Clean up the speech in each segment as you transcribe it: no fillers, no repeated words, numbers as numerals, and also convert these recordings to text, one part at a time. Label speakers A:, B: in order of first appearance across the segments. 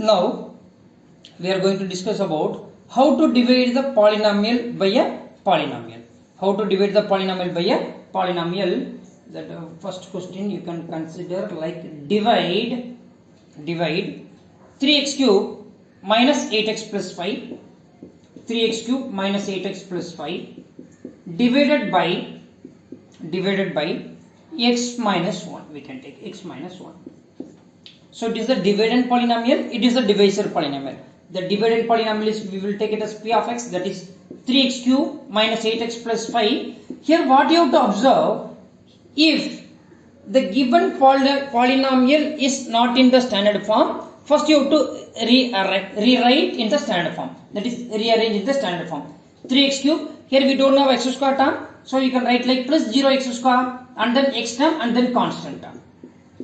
A: Now we are going to discuss about how to divide the polynomial by a polynomial. How to divide the polynomial by a polynomial. That first question you can consider like divide 3x cube minus 8x plus 5, 3x cube minus 8x plus 5 divided by x minus 1. We can take x minus 1. So it is the dividend polynomial, it is the divisor polynomial. The dividend polynomial is, we will take it as p of x, that is 3x cube minus 8x plus 5. Here what you have to observe, if the given polynomial is not in the standard form, first you have to rewrite in the standard form, that is rearrange in the standard form. 3x cube, here we don't have x square term, so you can write like plus 0x square and then x term and then constant term.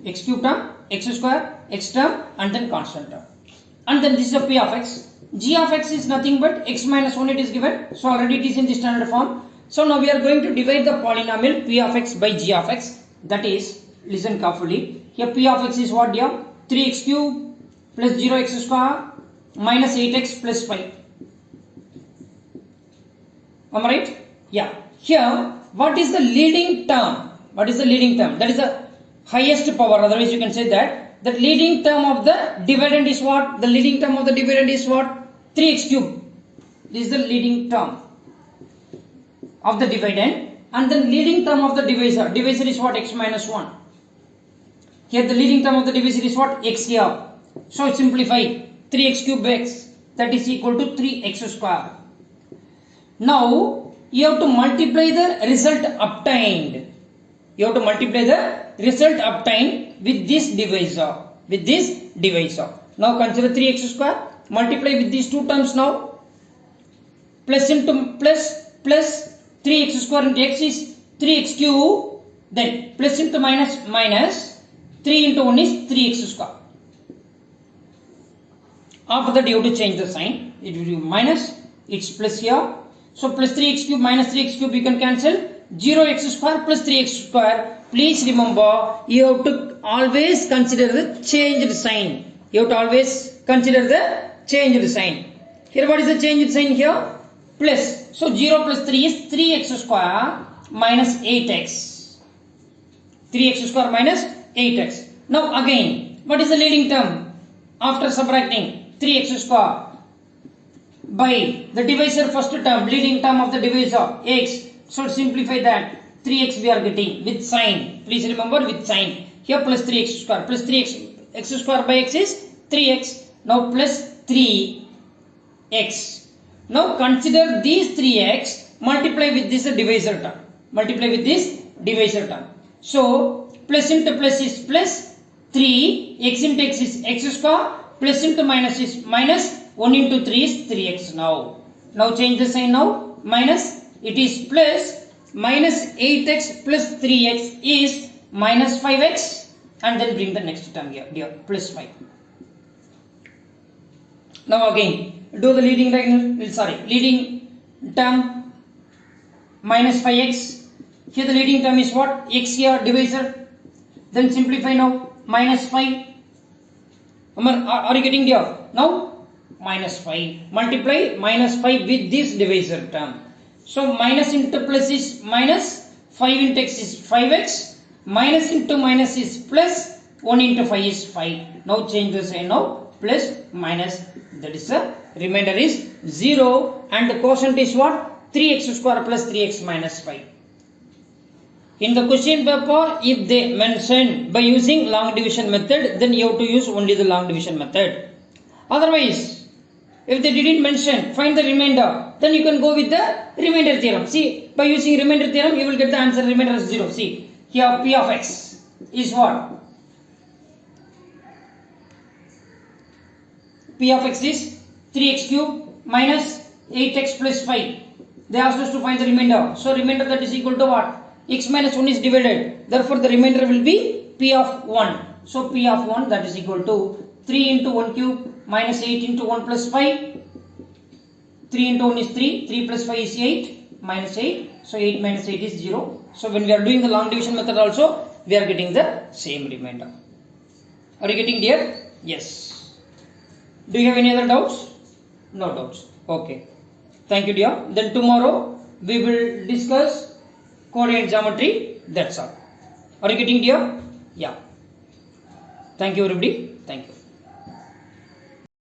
A: X cube term, x square, x term and then constant term. And then this is a p of x. G of x is nothing but x minus 1 it is given, so already it is in the standard form. So now we are going to divide the polynomial p of x by g of x. That is, listen carefully, here p of x is what dear? 3x cube plus 0x square minus 8x plus 5. Am I right? Yeah. Here, what is the leading term? What is the leading term? That is the highest power, otherwise you can say that the leading term of the dividend is what? The leading term of the dividend is what? 3x cube. This is the leading term of the dividend, and the leading term of the divisor. Divisor is what? X minus 1. Here the leading term of the divisor is what? X here. So simplify 3x cube x, that is equal to 3x square. Now you have to multiply the result obtained. You have to multiply the result obtained with this divisor. Now consider 3x square, multiply with these two terms now. Plus into plus 3x square into x is 3x cube, then plus into minus 3 into 1 is 3x square. After that you have to change the sign, it will be minus, it's plus here. So plus 3x cube minus 3x cube you can cancel, 0x square plus 3x square. Please remember, you have to always consider the changed sign. You have to always consider the changed sign. Here what is the changed sign here? Plus. So 0 plus 3 is 3x square minus 8x. 3x square minus 8x. Now again, what is the leading term? After subtracting 3x square by the divisor first term, leading term of the divisor, x. So simplify that, 3x we are getting with sign. Please remember with sign. Here plus 3x square, plus 3x x square by x is 3x. Now plus 3x. Now consider these 3x, multiply with this divisor term. Multiply with this divisor term. So plus into plus is plus 3, x into x is x square, plus into minus is minus, 1 into 3 is 3x now. Now change the sign now, minus, it is plus, minus 8x plus 3x is minus 5x, and then bring the next term here, plus 5. Now again, do the leading term minus 5x. Here the leading term is what? X here, divisor. Then simplify now, minus 5. Are you getting there? Now minus 5. Multiply minus 5 with this divisor term. So minus into plus is minus, 5 into x is 5x, minus into minus is plus, 1 into 5 is 5. Now change the sign now, plus minus, that is the remainder is 0, and the quotient is what? 3x square plus 3x minus 5. In the question paper, if they mention by using long division method, then you have to use only the long division method. Otherwise, if they didn't mention, find the remainder, then you can go with the remainder theorem. See, by using remainder theorem, you will get the answer remainder is 0. See, here p of x is what? P of x is 3x cube minus 8x plus 5. They asked us to find the remainder. So remainder that is equal to what? X minus 1 is divided. Therefore, the remainder will be p of 1. So p of 1 that is equal to 3 into 1 cube minus 8 into 1 plus 5. 3 into 1 is 3. 3 plus 5 is 8 minus 8. So 8 minus 8 is 0. So when we are doing the long division method also, we are getting the same remainder. Are you getting there? Yes. Do you have any other doubts? No doubts. Okay. Thank you, dear. Then tomorrow we will discuss coordinate geometry. That's all. Are you getting, dear? Yeah. Thank you, everybody. Thank you.